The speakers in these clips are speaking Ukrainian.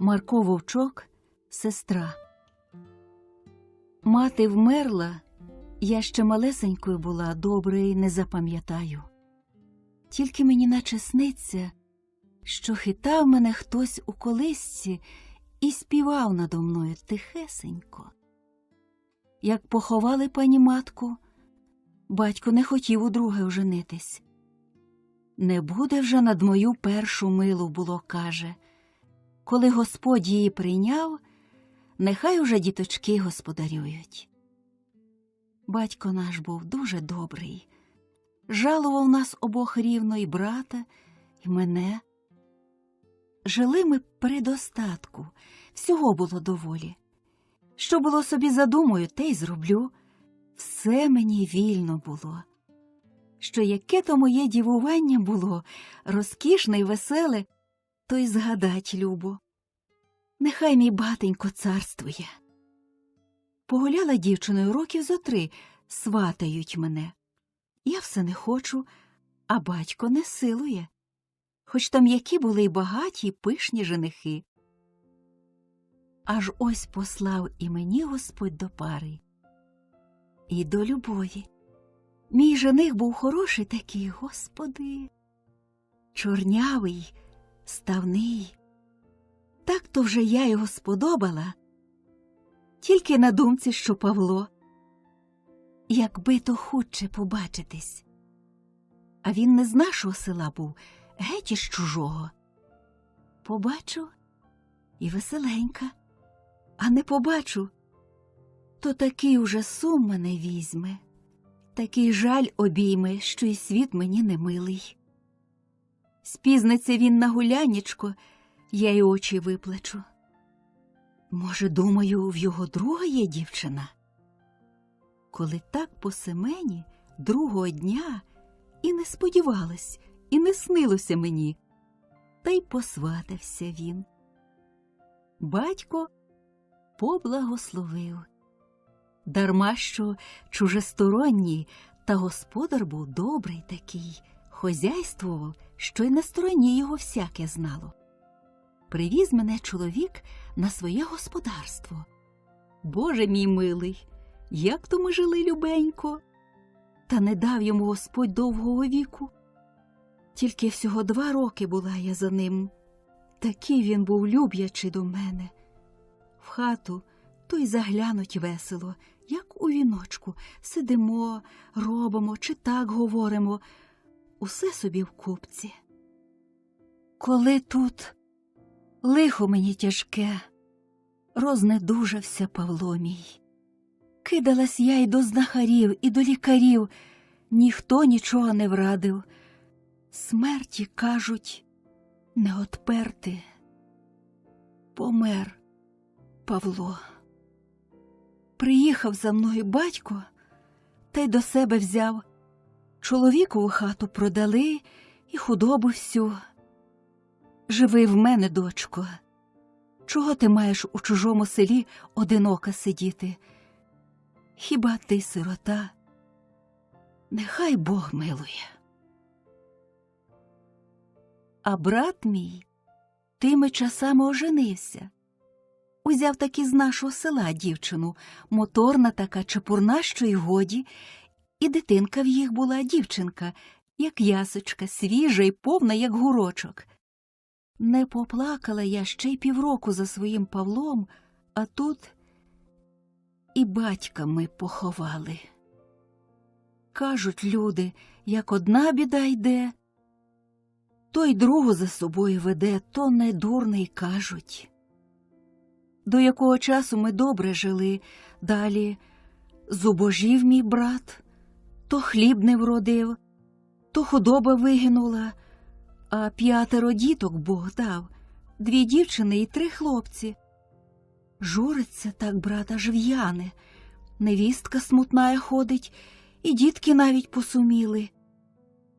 Марко Вовчок, сестра. Мати вмерла, я ще малесенькою була, добре й не запам'ятаю. Тільки мені наче сниться, що хитав мене хтось у колисці і співав надо мною тихесенько. Як поховали пані матку, батько не хотів удруге оженитись. Не буде вже над мою першу милу, було, каже. Коли Господь її прийняв, нехай уже діточки господарюють. Батько наш був дуже добрий. Жалував нас обох рівно, і брата, і мене. Жили ми при достатку, всього було доволі. Що було собі задумаю, те й зроблю. Все мені вільно було. Що яке то моє дівування було, розкішне й веселе, то й згадать любо. Нехай мій батенько царствує. Погуляла дівчиною років зо 3, сватають мене. Я все не хочу, а батько не силує. Хоч там які були й багаті, й пишні женихи. Аж ось послав і мені Господь до пари. І до любові. Мій жених був хороший такий, Господи. Чорнявий, ставний. Так то вже я його сподобала. Тільки на думці, що Павло. Якби то хутче побачитись. А він не з нашого села був, геть із чужого. Побачу і веселенька. А не побачу, то такий уже сум мене візьме, такий жаль обійме, що й світ мені не милий. Спізниться він на гулянічко, я й очі виплачу. Може, думаю, в його друга є дівчина? Коли так по Семені другого дня і не сподівалась, і не снилося мені, та й посватався він. Батько поблагословив. Дарма що чужесторонній, та господар був добрий такий, хозяйствував, що й на стороні його всяке знало. Привіз мене чоловік на своє господарство. Боже мій милий, як то ми жили любенько! Та не дав йому Господь довгого віку. Тільки всього 2 роки була я за ним. Такий він був люблячий до мене. В хату то й заглянуть весело, як у віночку. Сидимо, робимо чи так говоримо. Усе собі в купці. Коли тут лихо мені тяжке, рознедужався Павло мій. Кидалась я й до знахарів, і до лікарів, ніхто нічого не врадив. Смерті, кажуть, не отперти. Помер Павло. Приїхав за мною батько, та й до себе взяв. Чоловікову хату продали і худобу всю. Живи в мене, дочко. Чого ти маєш у чужому селі одинока сидіти? Хіба ти сирота? Нехай Бог милує. А брат мій тими часами оженився. Узяв таки з нашого села дівчину, моторна така, чепурна, що й годі, і дитинка в їх була, дівчинка, як ясочка, свіжа й повна, як гурочок. Не поплакала я ще й півроку за своїм Павлом, а тут і батька ми поховали. Кажуть люди, як одна біда йде, то й другу за собою веде, то не дурний, кажуть. До якого часу ми добре жили, далі зубожів мій брат, то хліб не вродив, то худоба вигинула, а 5 діток Бог дав, 2 дівчини і 3 хлопці. Журиться так брат, аж в'яне, невістка смутная ходить, і дітки навіть посуміли.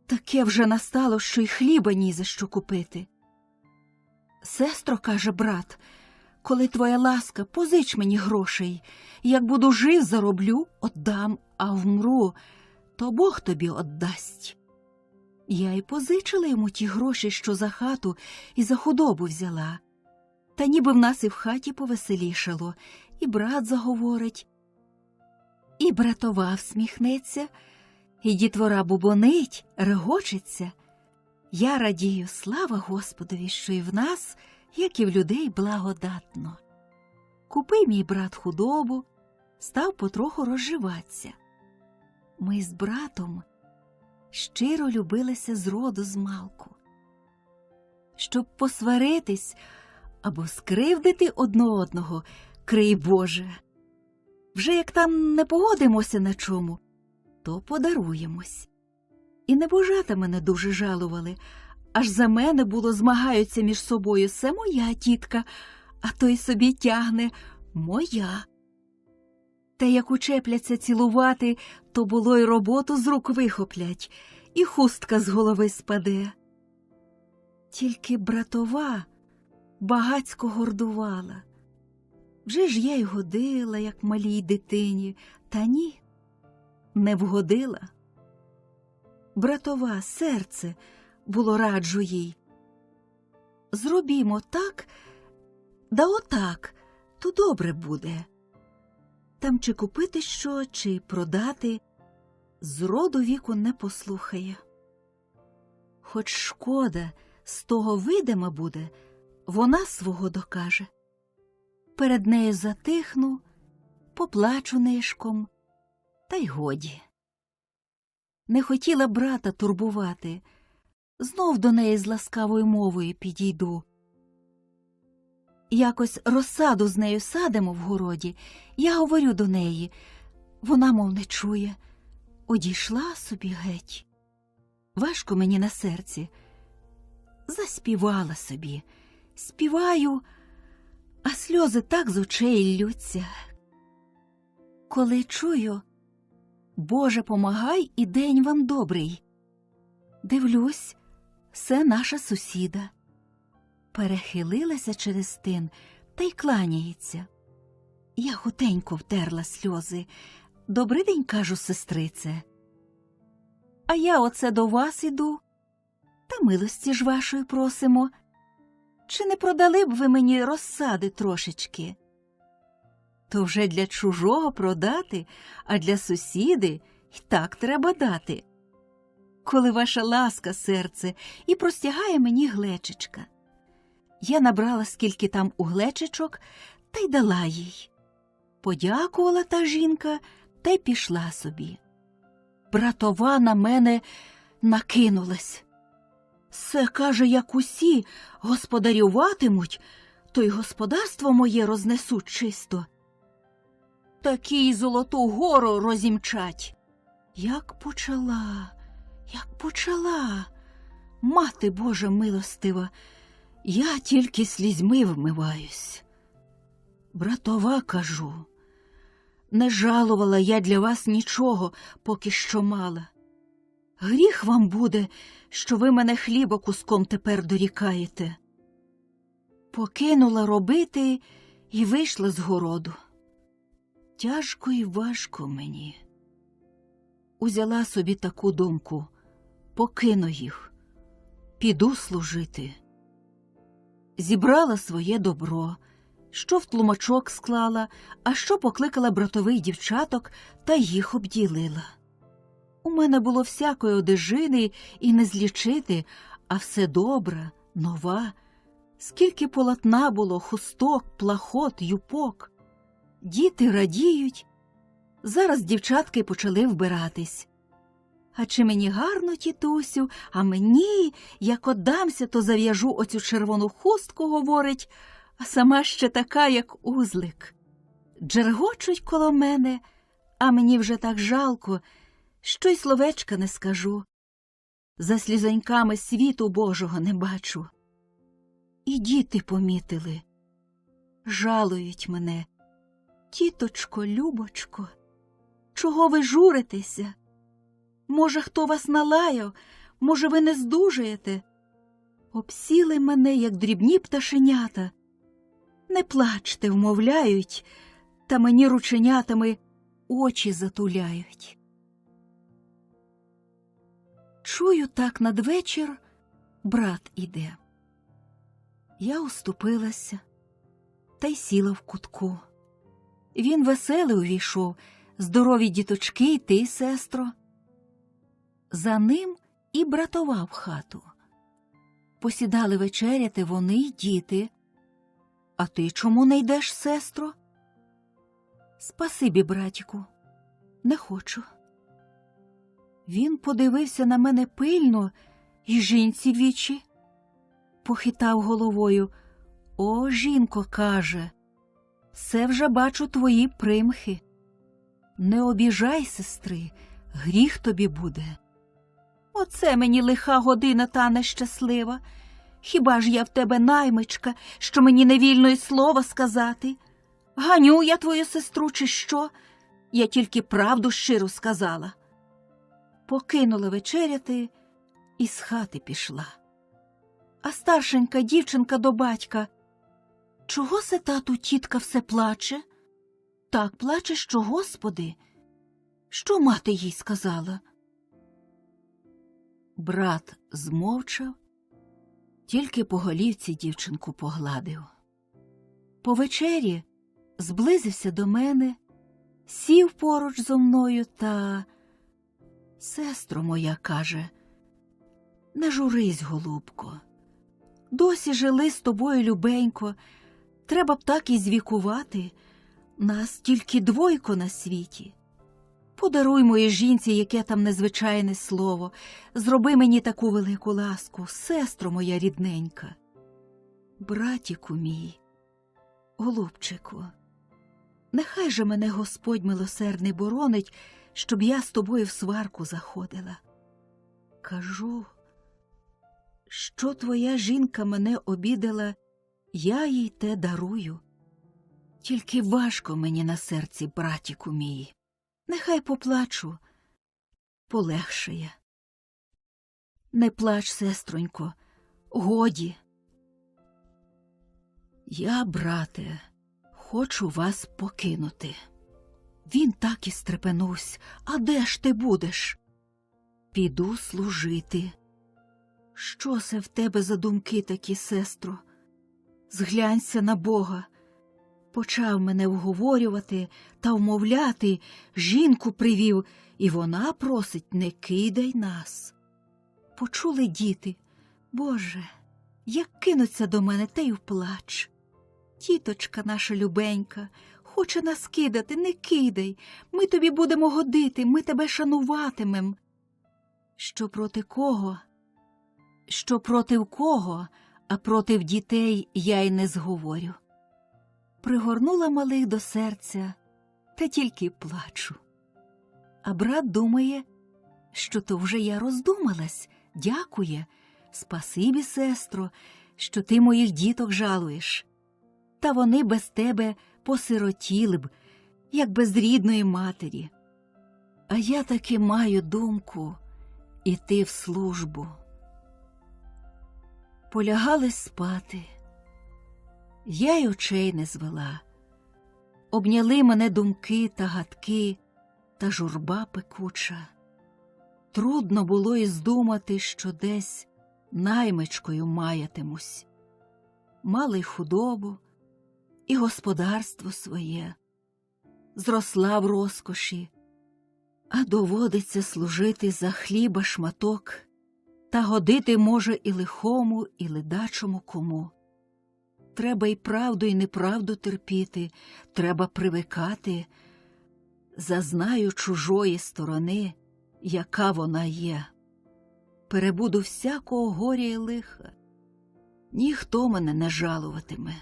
Таке вже настало, що й хліба ні за що купити. Сестро, каже брат, коли твоя ласка, позич мені грошей. Як буду жив, зароблю, отдам, а вмру, то Бог тобі отдасть. Я й позичила йому ті гроші, що за хату і за худобу взяла. Та ніби в нас і в хаті повеселішало, і брат заговорить, і братова всміхнеться, і дітвора бубонить, регочеться. Я радію, слава Господові, що і в нас, як і в людей, благодатно. Купив мій брат худобу, став потроху розживатися. Ми з братом щиро любилися зроду змалку. Щоб посваритись або скривдити одне одного, крий Боже. Вже як там не погодимося на чому, то подаруємось. І небожата мене дуже жалували, аж за мене було змагаються між собою: «Се моя тітка», а той собі тягне: «Моя». Та як учепляться цілувати, то було й роботу з рук вихоплять, і хустка з голови спаде. Тільки братова багацько гордувала. Вже ж я й годила, як малій дитині, та ні, не вгодила. Братова серце було раджу їй: «Зробімо так, да отак, то добре буде». Там чи купити що, чи продати, з роду віку не послухає. Хоч шкода, з того видима буде, вона свого докаже. Перед нею затихну, поплачу нишком, та й годі. Не хотіла брата турбувати, знов до неї з ласкавою мовою підійду. Якось розсаду з нею садимо в городі, я говорю до неї, вона мов не чує, одійшла собі геть. Важко мені на серці, заспівала собі, співаю, а сльози так з очей ллються. Коли чую: «Боже, помагай і день вам добрий», дивлюсь, це наша сусіда. Перехилилася через тин та й кланяється. Я хутенько втерла сльози. «Добрий день», кажу, сестрице. «А я оце до вас іду. Та милості ж вашої просимо. Чи не продали б ви мені розсади трошечки?» То вже для чужого продати, а для сусіди й так треба дати. Коли ваша ласка, серце, і простягає мені глечичка. Я набрала скільки там у глечичок та й дала їй. Подякувала та жінка та й пішла собі. Братова на мене накинулась. «Се, каже, як усі господарюватимуть, то й господарство моє рознесуть чисто. Такі й Золоту гору розімчать». Як почала, мати Божа милостива, я тільки слізьми вмиваюсь. Братова, кажу, не жалувала я для вас нічого, поки що мала. Гріх вам буде, що ви мене хліба куском тепер дорікаєте. Покинула робити і вийшла з городу. Тяжко і важко мені. Узяла собі таку думку: покину їх, піду служити. Зібрала своє добро, що в тлумачок склала, а що покликала братових дівчаток та їх обділила. У мене було всякої одежини і не злічити, а все добра, нова. Скільки полотна було, хусток, плахот, юпок. Діти радіють. Зараз дівчатки почали вбиратись. «А чи мені гарно, тітусю, а мені, як отдамся, то зав'яжу оцю червону хустку», говорить, а сама ще така, як узлик. Джергочуть коло мене, а мені вже так жалко, що й словечка не скажу. За слізоньками світу Божого не бачу. І діти помітили. Жалують мене: «Тіточко, Любочко, чого ви журитеся? Може, хто вас налаяв? Може, ви не здужаєте?» Обсіли мене, як дрібні пташенята. «Не плачте», вмовляють, та мені рученятами очі затуляють. Чую, так надвечір брат іде. Я уступилася, та й сіла в кутку. Він веселий увійшов, здорові діточки й ти, сестро. За ним і братова в хату. Посідали вечеряти вони й діти. А ти чому не йдеш, сестро? Спасибі, братіку, не хочу. Він подивився на мене пильно і жінці в вічі. Похитав головою. О, жінко, каже, це вже бачу твої примхи. Не обіжай, сестри, гріх тобі буде. Оце мені лиха година та нещаслива. Хіба ж я в тебе наймичка, що мені не вільно й слова сказати? Ганю я твою сестру, чи що? Я тільки правду щиру сказала. Покинула вечеряти і з хати пішла. А старшенька дівчинка до батька. Чого се, тату, тітка все плаче? Так плаче, що, Господи. Що мати їй сказала? Брат змовчав, тільки по голівці дівчинку погладив. По вечері зблизився до мене, сів поруч зо мною та... Сестро моя, каже, не журись, голубко. Досі жили з тобою любенько, треба б так і звікувати. Нас тільки двойко на світі. Подаруй моїй жінці яке там незвичайне слово, зроби мені таку велику ласку, сестро моя рідненька. Братіку мій, голубчику, нехай же мене Господь милосердний боронить, щоб я з тобою в сварку заходила. Кажу, що твоя жінка мене обідала, я їй те дарую. Тільки важко мені на серці, братіку мій. Нехай поплачу, полегшає. Не плач, сестронько, годі. Я, брате, хочу вас покинути. Він так і стрепенувся. А де ж ти будеш? Піду служити. Що це в тебе за думки такі, сестро? Зглянься на Бога. Почав мене вговорювати та вмовляти, жінку привів, і вона просить, не кидай нас. Почули діти, Боже, як кинуться до мене, те й вплач. Тіточка наша любенька, хоче нас кидати, не кидай, ми тобі будемо годити, ми тебе шануватимем. Що проти кого? Що проти кого, а проти дітей я й не зговорю. Пригорнула малих до серця, та тільки плачу. А брат думає, що то вже я роздумалась, дякує. Спасибі, сестро, що ти моїх діток жалуєш. Та вони без тебе посиротіли б, як без рідної матері. А я таки маю думку іти в службу. Полягали спати. Я й очей не звела. Обняли мене думки та гадки, та журба пекуча. Трудно було й здумати, що десь наймичкою маятимусь. Мали й худобу, і господарство своє. Зросла в розкоші, а доводиться служити за хліба шматок, та годити може і лихому, і ледачому кому. Треба й правду, і неправду терпіти, треба привикати. Зазнаю чужої сторони, яка вона є. Перебуду всякого горя й лиха. Ніхто мене не жалуватиме,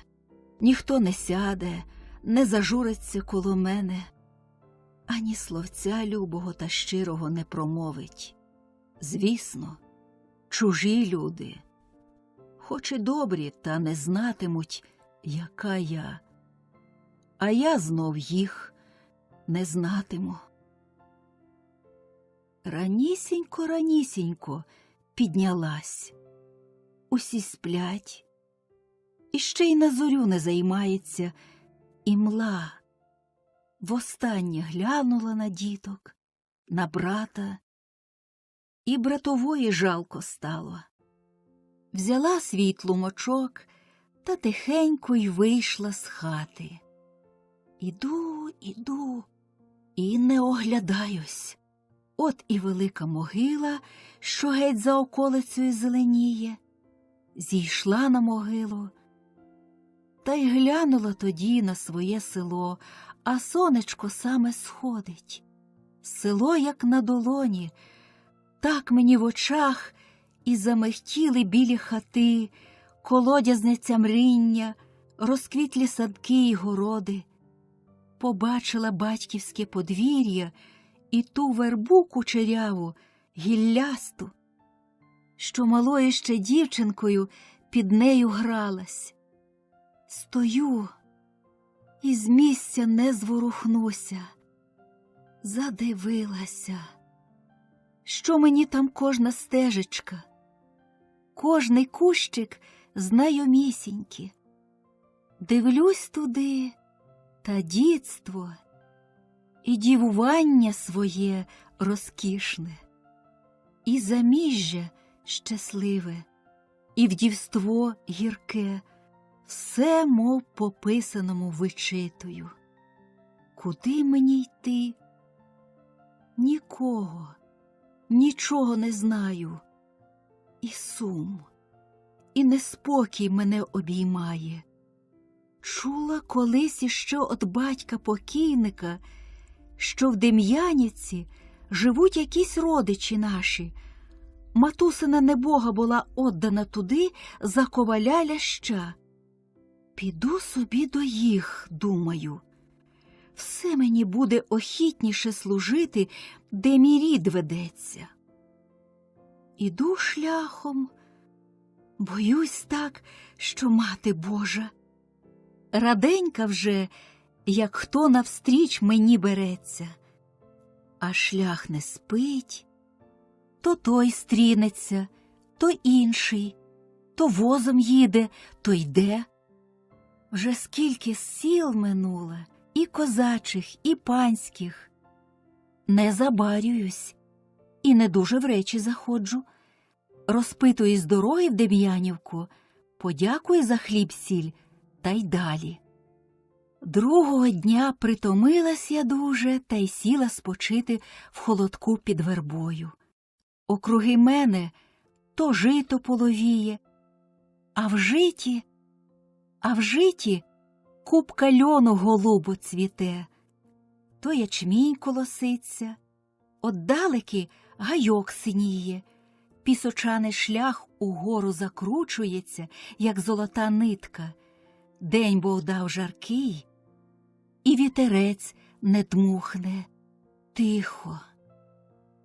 ніхто не сяде, не зажуриться коло мене, ані словця любого та щирого не промовить. Звісно, чужі люди, хоч і добрі, та не знатимуть, яка я, а я знов їх не знатиму. Ранісінько піднялась. Усі сплять, і ще й на зорю не займається, і мла. Востаннє глянула на діток, на брата, і братової жалко стало. Взяла свій тлумочок та тихенько й вийшла з хати. Іду і не оглядаюсь. От і велика могила, що геть за околицею зеленіє. Зійшла на могилу, та й глянула тоді на своє село, а сонечко саме сходить. Село, як на долоні, так мені в очах і замихтіли білі хати, колодязне цямріння, розквітлі садки й городи. Побачила батьківське подвір'я і ту вербу кучеряву, гіллясту, що малою ще дівчинкою під нею гралась. Стою і з місця не зворухнуся. Задивилася, що мені там кожна стежечка, кожний кущик знайомісінькі. Дивлюсь туди, та дітство і дівування своє розкішне, і заміжжя щасливе, і вдівство гірке, все, мов по писаному, вичитую. Куди мені йти? Нікого, нічого не знаю. І сум, і неспокій мене обіймає. Чула колись іще от батька покійника, що в Дем'янівці живуть якісь родичі наші. Матусина небога була отдана туди за коваля ляща. Піду собі до їх, думаю. Все мені буде охітніше служити, де мій рід ведеться. Іду шляхом, боюсь так, що мати Божа. Раденька вже, як хто навстріч мені береться. А шлях не спить, то той стрінеться, то інший, то возом їде, то йде. Вже скільки сіл минуло, і козачих, і панських. Не забарююсь і не дуже в речі заходжу. Розпитую з дороги в Дем'янівку, подякую за хліб-сіль, та й далі. Другого дня притомилась я дуже та й сіла спочити в холодку під вербою. Округи мене то жито половіє, а в житі купка льону голубо цвіте, то ячмінь колоситься, отдалеки гайок синіє, пісочаний шлях угору закручується, як золота нитка. День Бог дав жаркий, і вітерець не дмухне. Тихо.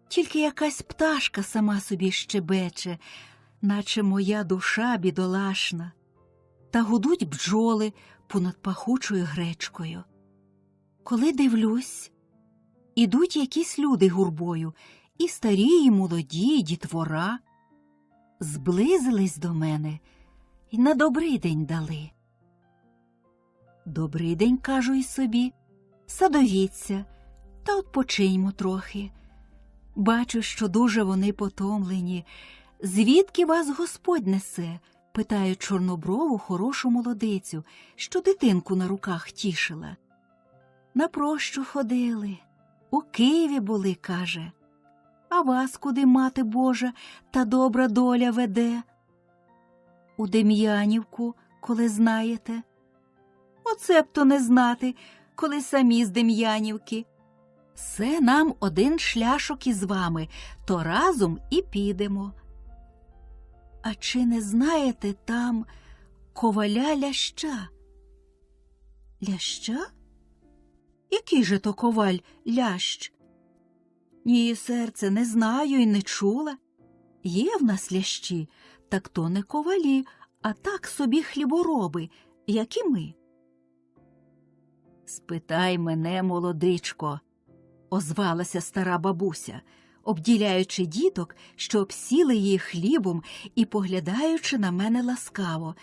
Тільки якась пташка сама собі щебече, наче моя душа бідолашна. Та гудуть бджоли понад пахучою гречкою. Коли дивлюсь, ідуть якісь люди гурбою, і старі, і молоді, і дітвора. Зблизились до мене і на добрий день дали. Добрий день, кажу й собі, садовіться, та odpoczynьмо трохи. Бачу, що дуже вони потомлені. Звідки вас Господь несе? Питаю чорноброву хорошу молодицю, що дитинку на руках тішила. На прощу ходили, у Києві були, каже. А вас куди, мати Божа, та добра доля веде? У Дем'янівку, коли знаєте. Оце б то не знати, коли самі з Дем'янівки. Все нам один шляшок із вами, то разом і підемо. А чи не знаєте там коваля ляща? Ляща? Який же то коваль лящ? Ні, серце, не знаю і не чула. Є в нас лящі, так то не ковалі, а так собі хлібороби, як і ми. Спитай мене, молодичко, озвалася стара бабуся, обділяючи діток, що обсіли її хлібом і поглядаючи на мене ласкаво.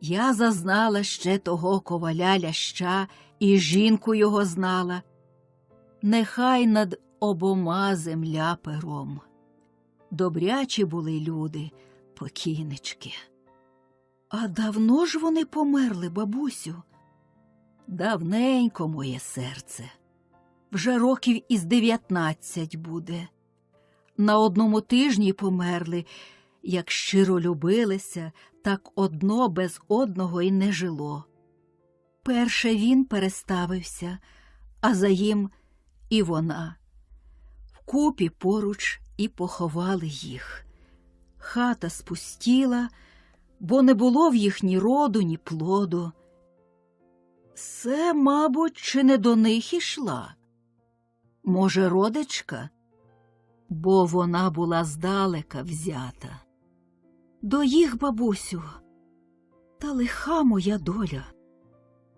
Я зазнала ще того коваля ляща, і жінку його знала. Нехай над обома земля пером. Добрячі були люди, покійнички. А давно ж вони померли, бабусю? Давненько, моє серце. Вже років із 19 буде. На одному тижні померли, як щиро любилися, так одно без одного й не жило. Перше він переставився, а за їм і вона. Вкупі поруч і поховали їх. Хата спустіла, бо не було в їх ні роду, ні плоду. Це, мабуть, чи не до них ішла? Може, родичка? Бо вона була здалека взята. До їх, бабусю, та лиха моя доля.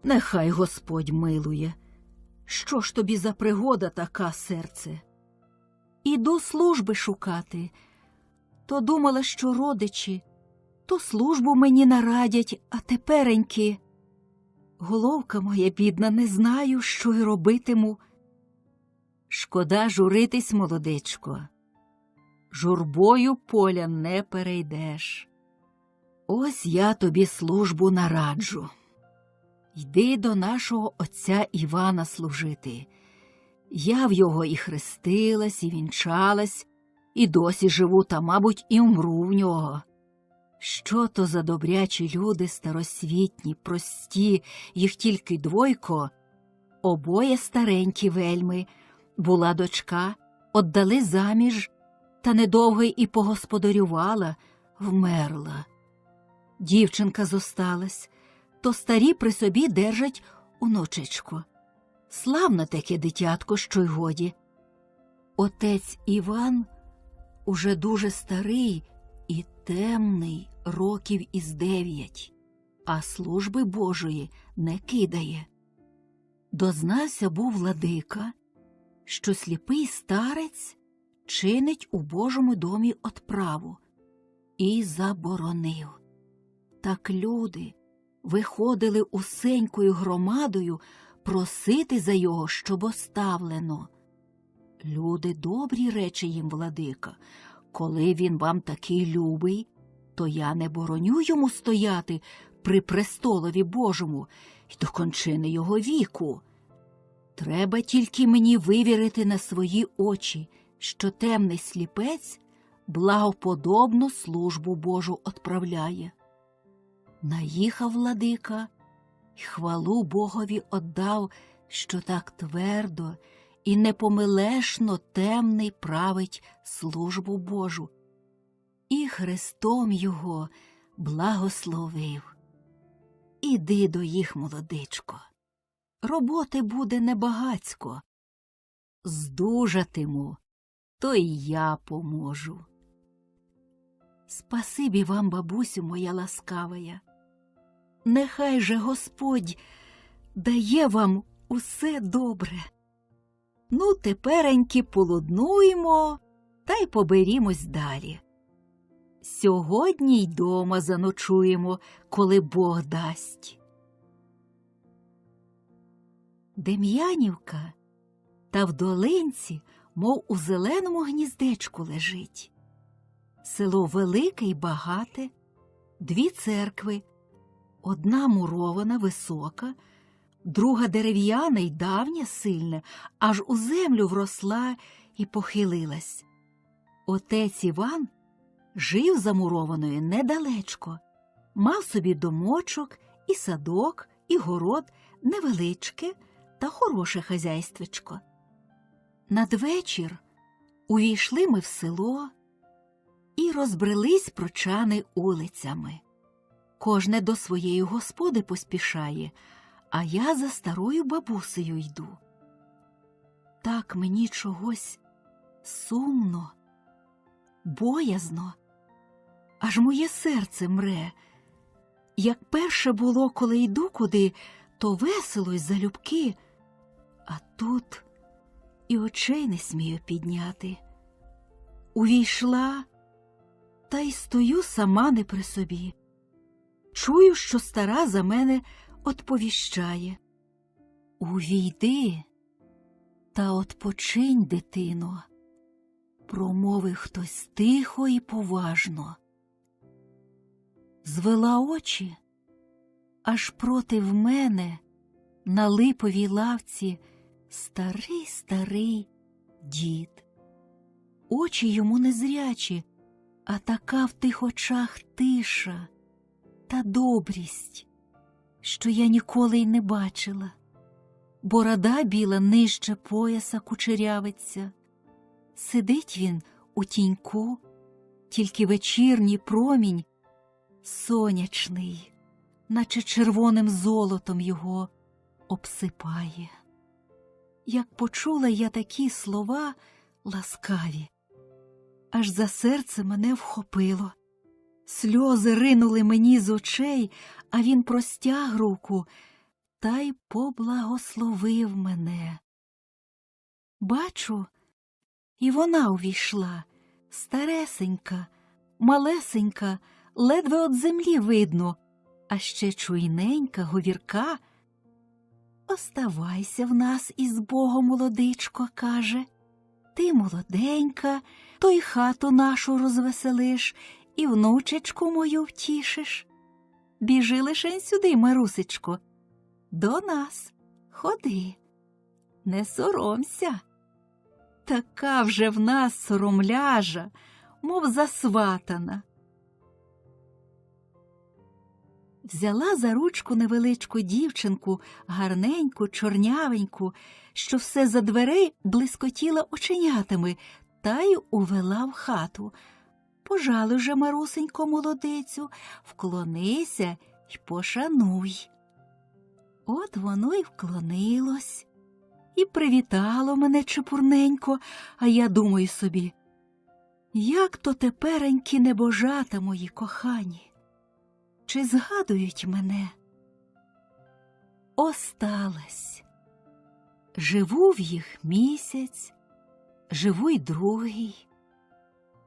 Нехай Господь милує. Що ж тобі за пригода така, серце? Іду служби шукати. То думала, що родичі, то службу мені нарадять, а тепереньки. Головка моя бідна, не знаю, що й робитиму. Шкода журитись, молодичко. Журбою поля не перейдеш. Ось я тобі службу нараджу. Йди до нашого отця Івана служити. Я в його і хрестилась, і вінчалась, і досі живу, та, мабуть, і умру в нього. Що то за добрячі люди старосвітні, прості, їх тільки двойко, обоє старенькі вельми, була дочка, отдали заміж, та недовго і погосподарювала, вмерла. Дівчинка зосталась, то старі при собі держать онучечко. Славно таке дитятко, що й годі. Отець Іван уже дуже старий і темний, років із 9, а служби Божої не кидає. Дознався був владика, що сліпий старець чинить у Божому домі отправу, і заборонив. Так люди виходили усенькою громадою просити за його, щоб оставлено. Люди добрі, рече їм владика, коли він вам такий любий, то я не бороню йому стояти при престолові Божому й до кончини його віку. Треба тільки мені вивірити на свої очі, що темний сліпець благоподобну службу Божу отправляє. Наїхав владика й хвалу Богові отдав, що так твердо і непомилешно темний править службу Божу, і Христом його благословив. Іди до їх, молодичко, роботи буде небагацько. Здужатиму, то й я поможу. Спасибі вам, бабусю моя ласкавая. Нехай же Господь дає вам усе добре. Ну, тепереньки полуднуємо та й поберімось далі. Сьогодні й дома заночуємо, коли Бог дасть. Дем'янівка та в долинці, мов у зеленому гніздечку лежить. Село велике й багате, 2 церкви, одна мурована, висока, друга дерев'яна й давня, сильна, аж у землю вросла і похилилась. Отець Іван жив за мурованою недалечко, мав собі домочок, і садок, і город, невеличке та хороше хазяйствечко. Надвечір увійшли ми в село і розбрелись прочани улицями. Кожне до своєї господи поспішає, а я за старою бабусею йду. Так мені чогось сумно, боязно, аж моє серце мре. Як перше було, коли йду куди, то весело й залюбки, а тут і очей не смію підняти. Увійшла, та й стою сама не при собі. Чую, що стара за мене отповіщає: «Увійди та отпочинь, дитино», – промовив хтось тихо і поважно. звела очі, аж против мене на липовій лавці старий дід. Очі йому незрячі, а така в тих очах тиша та добрість, що я ніколи й не бачила. Борода біла нижче пояса кучерявиться. Сидить він у тіньку, тільки вечірній промінь сонячний, наче червоним золотом його обсипає. Як почула я такі слова ласкаві, аж за серце мене вхопило. Сльози ринули мені з очей, а він простяг руку та й поблагословив мене. Бачу, і вона увійшла, старесенька, малесенька, ледве од землі видно, а ще чуйненька, говірка. «Оставайся в нас із Богом, молодичко», – каже. «Ти молоденька, то й хату нашу розвеселиш, і внучечку мою втішиш. Біжи лишень сюди, Марусечко, до нас, ходи, не соромся». Така вже в нас соромляжа, мов засватана. Взяла за ручку невеличку дівчинку, гарненьку, чорнявеньку, що все за дверей блискотіла оченятами, та й увела в хату. «Пожалуй же, Марусенько, молодицю, вклонися й пошануй». От воно й вклонилось, і привітало мене чепурненько, а я думаю собі, як то теперенькі небожата мої кохані, чи згадують мене? Осталась. Живу в їх місяць, живу й другий.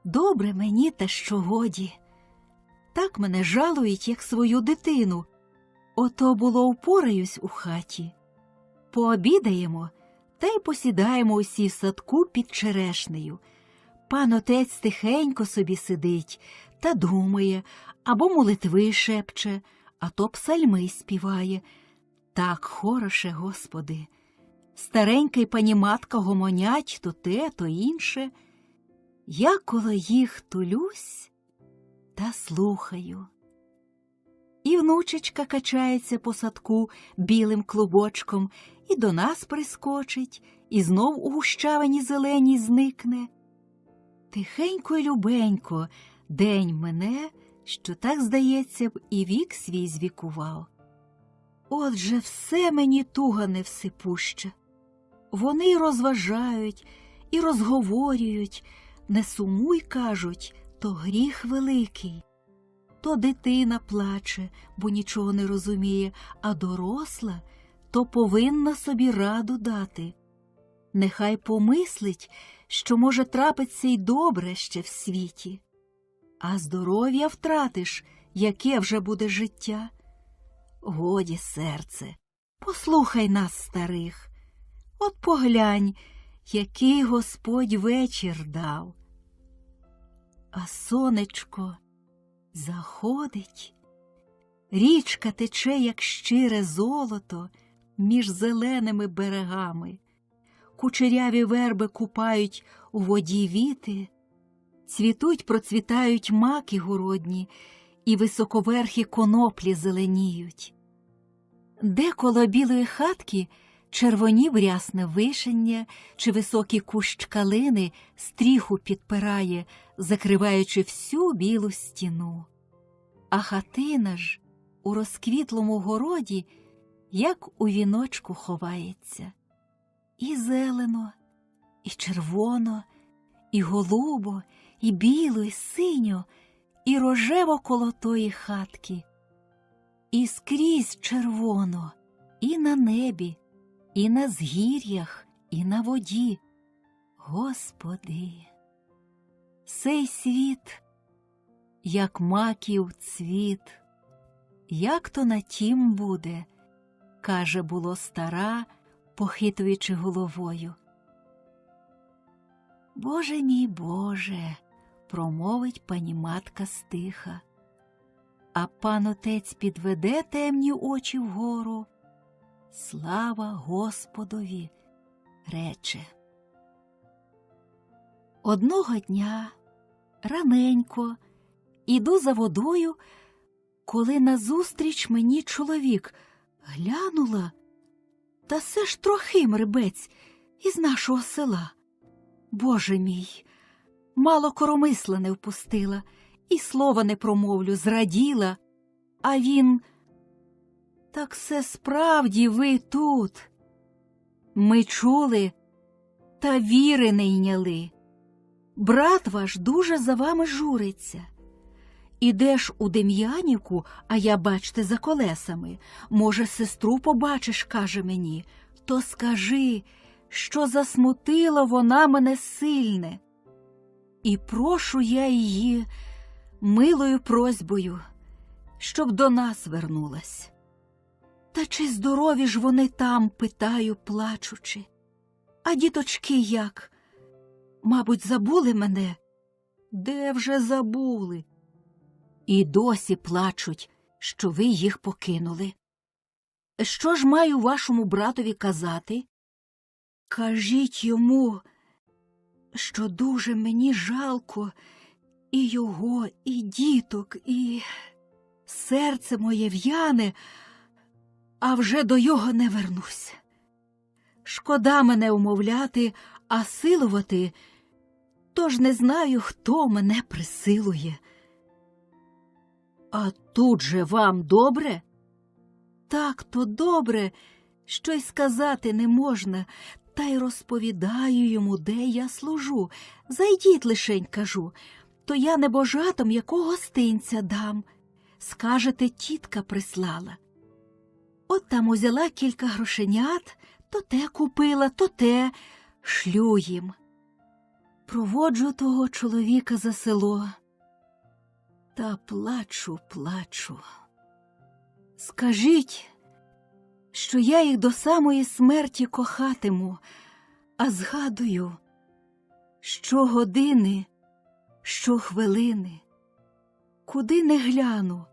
Добре мені те, що годі. Так мене жалують, як свою дитину. Ото було впораюсь у хаті. Пообідаємо, та й посідаємо усі в садку під черешнею. Пан отець тихенько собі сидить та думає, або молитви шепче, а то псальми співає. Так хороше, Господи! Старенька й пані матка гомонять то те, то інше. Я коло їх тулюсь та слухаю. І внучечка качається по садку білим клубочком, і до нас прискочить, і знов у гущавині зеленій зникне. Тихенько й любенько день мине, що так, здається б, і вік свій звікував. Отже, все мені туга невсипуща. Вони й розважають, і розговорюють, не сумуй, кажуть, то гріх великий. То дитина плаче, бо нічого не розуміє, а доросла, то повинна собі раду дати. Нехай помислить, що може трапиться й добре ще в світі. А здоров'я втратиш, яке вже буде життя? Годі, серце, послухай нас, старих. От поглянь, який Господь вечір дав. А сонечко заходить, річка тече, як щире золото, між зеленими берегами. Кучеряві верби купають у воді віти, цвітуть, процвітають маки городні, і високоверхі коноплі зеленіють. Де коло білої хатки червонів рясне вишення чи високий кущ калини стріху підпирає, закриваючи всю білу стіну. А хатина ж у розквітлому городі, як у віночку, ховається. І зелено, і червоно, і голубо, і біло, і синьо, і рожево коло тої хатки. І скрізь червоно, і на небі, і на згір'ях, і на воді. Господи, сей світ, як маків цвіт, як то на тім буде, каже, було стара, похитуючи головою. Боже мій Боже, промовить пані матка стиха. А пан отець підведе темні очі вгору. Слава Господові, рече. Одного дня, раненько, іду за водою, коли назустріч мені чоловік. Глянула, та все ж Трохим Рибець із нашого села. Боже мій, мало коромисла не впустила, і слова не промовлю, зраділа. А він: «Так все справді ви тут. Ми чули, та віри не йняли. Брат ваш дуже за вами журиться. Ідеш у Дем'янівку, а я, бачте, за колесами. Може, сестру побачиш, каже мені. То скажи, що засмутила вона мене сильне. І прошу я її милою просьбою, щоб до нас вернулась. Та чи здорові ж вони там, питаю, плачучи. А діточки як? Мабуть, забули мене? Де вже забули? І досі плачуть, що ви їх покинули. Що ж маю вашому братові казати? Кажіть йому, що дуже мені жалко і його, і діток, і серце моє в'яне, а вже до його не вернусь. Шкода мене умовляти, а силувати, тож не знаю, хто мене присилує. А тут же вам добре? Так то добре, що й сказати не можна, та й розповідаю йому, де я служу. Зайдіть лишень, кажу, то я небожатам якого гостинця дам. Скажете, тітка прислала. От там узяла кілька грошенят, то те купила, то те, шлю їм. Проводжу того чоловіка за село. Та плачу. Скажіть, що я їх до самої смерті кохатиму, а згадую, щогодини, щохвилини, куди не гляну,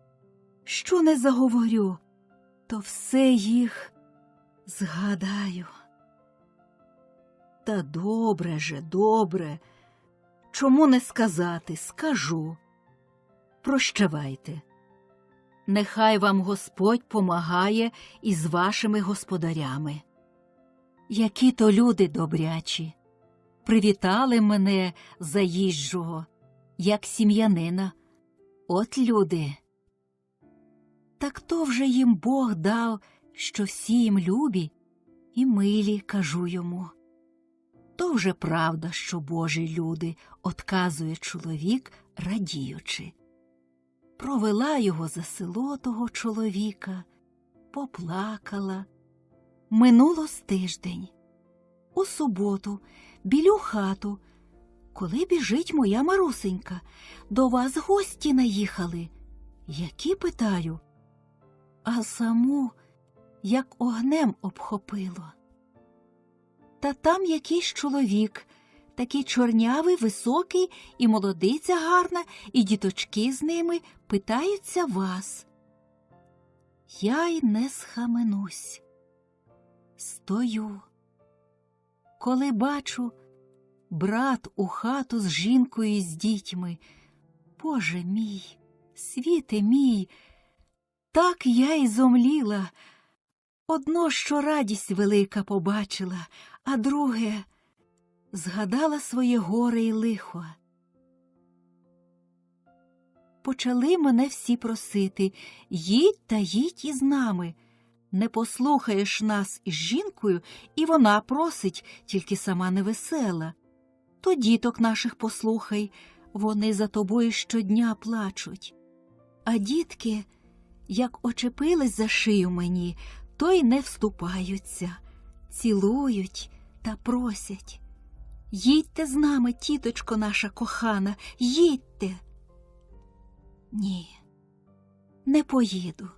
що не заговорю, то все їх згадаю. Та добре, чому не сказати, скажу. Прощавайте. Нехай вам Господь помагає із вашими господарями. Які то люди добрячі. Привітали мене заїжджого, як сім'янина. От люди. Так то вже їм Бог дав, що всі їм любі і милі, кажу йому. То вже правда, що Божі люди, отказує чоловік, радіючи. Провела його за село того чоловіка, поплакала. Минуло з тиждень. У суботу, білю хату, коли біжить моя Марусенька, до вас гості наїхали. Які, питаю, а саму як огнем обхопило. Та там якийсь чоловік, такий чорнявий, високий, і молодиця гарна, і діточки з ними питаються вас. Я й не схаменусь. Стою. Коли бачу, брат у хату з жінкою і з дітьми. Боже мій, світе мій, так я й зомліла. Одно, що радість велика побачила, а друге — згадала своє горе й лихо. Почали мене всі просити: їдь та їдь із нами. Не послухаєш нас із жінкою, і вона просить, тільки сама невесела. То діток наших послухай, вони за тобою щодня плачуть. А дітки, як очепились за шию мені, то й не вступаються, цілують та просять: їдьте з нами, тіточко наша кохана, їдьте. Ні, не поїду.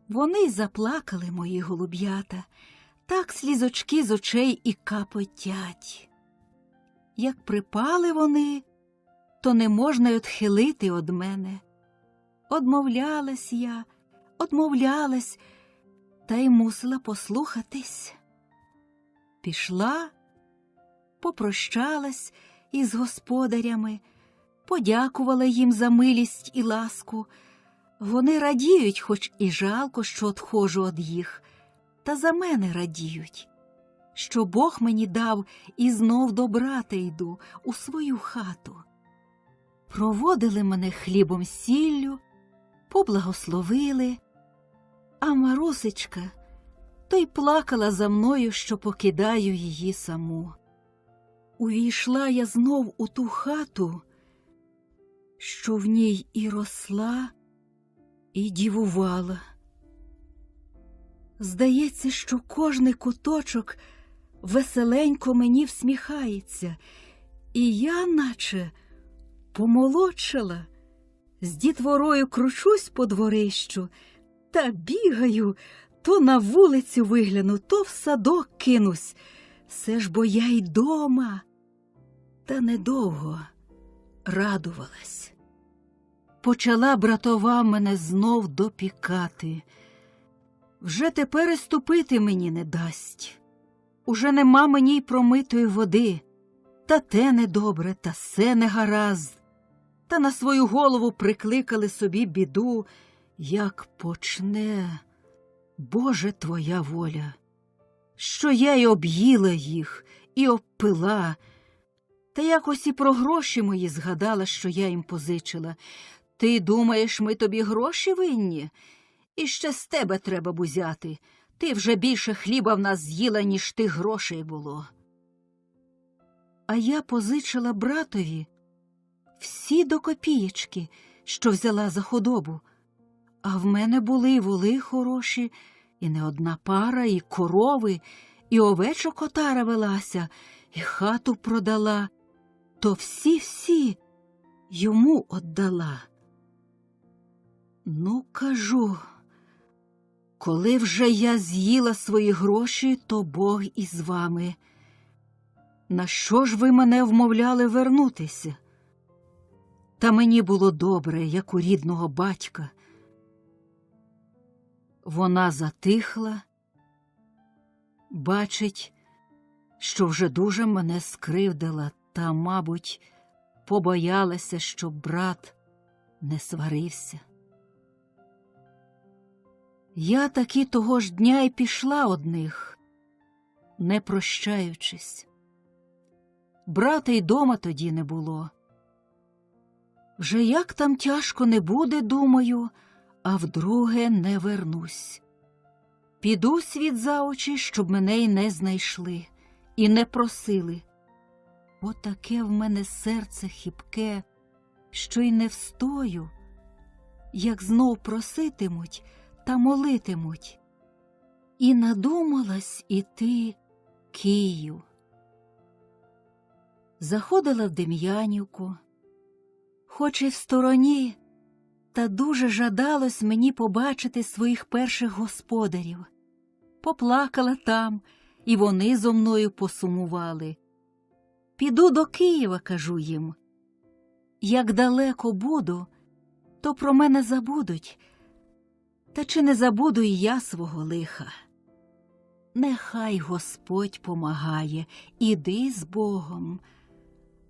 Вони й заплакали, мої голуб'ята, так слізочки з очей і капотять. Як припали вони, то не можна й отхилити од мене. Одмовлялась я, одмовлялась, та й мусила послухатись. Пішла, попрощалась із господарями, подякувала їм за милість і ласку. Вони радіють, хоч і жалко, що одходжу од їх, та за мене радіють, що Бог мені дав і знов до брата йду у свою хату. Проводили мене хлібом-сіллю, поблагословили, а Марусечка то й плакала за мною, що покидаю її саму. Увійшла я знов у ту хату, що в ній і росла, і дівувала. Здається, що кожний куточок веселенько мені всміхається, і я наче помолодшала, з дітворою кручусь по дворищу та бігаю, то на вулицю вигляну, то в садок кинусь. Все ж бо я й дома. Та недовго радувалась. Почала братова мене знов допікати. Вже тепер і ступити мені не дасть. Уже нема мені й промитої води. Та те недобре, та се негаразд. Та на свою голову прикликали собі біду. Як почне, Боже, твоя воля, що я й об'їла їх, і обпила. Та якось і про гроші мої згадала, що я їм позичила. Ти думаєш, ми тобі гроші винні? І ще з тебе треба б узяти. Ти вже більше хліба в нас з'їла, ніж тих грошей було. А я позичила братові всі до копієчки, що взяла за худобу. А в мене були й воли хороші, і не одна пара, і корови, і овечок отара велася, і хату продала. То всі йому отдала. Ну, кажу, коли вже я з'їла свої гроші, то Бог із вами. На що ж ви мене вмовляли вернутися? Та мені було добре, як у рідного батька. Вона затихла, бачить, що вже дуже мене скривдила, та, мабуть, побоялася, щоб брат не сварився. Я таки того ж дня й пішла од них, не прощаючись. Брата й дома тоді не було. Вже як там тяжко не буде, думаю, а вдруге не вернусь. Піду світ за очі, щоб мене й не знайшли, і не просили. Отаке в мене серце хибке, що й не встою, як знов проситимуть та молитимуть. І надумалась іти Київ. Заходила в Дем'янівку, хоч і в стороні, та дуже жадалось мені побачити своїх перших господарів. Поплакала там, і вони зо мною посумували. Піду до Києва, кажу їм. Як далеко буду, то про мене забудуть. Та чи не забуду і я свого лиха? Нехай Господь помагає, іди з Богом.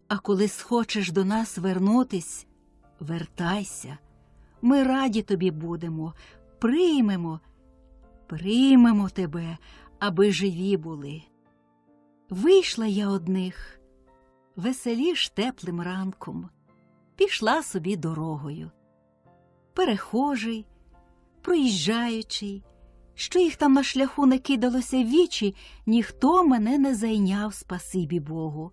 А коли схочеш до нас вернутись, вертайся. Ми раді тобі будемо, приймемо тебе, аби живі були. Вийшла я од них, веселіш теплим ранком, пішла собі дорогою. Перехожий, проїжджаючий, що їх там на шляху не кидалося в вічі, ніхто мене не зайняв, спасибі Богу.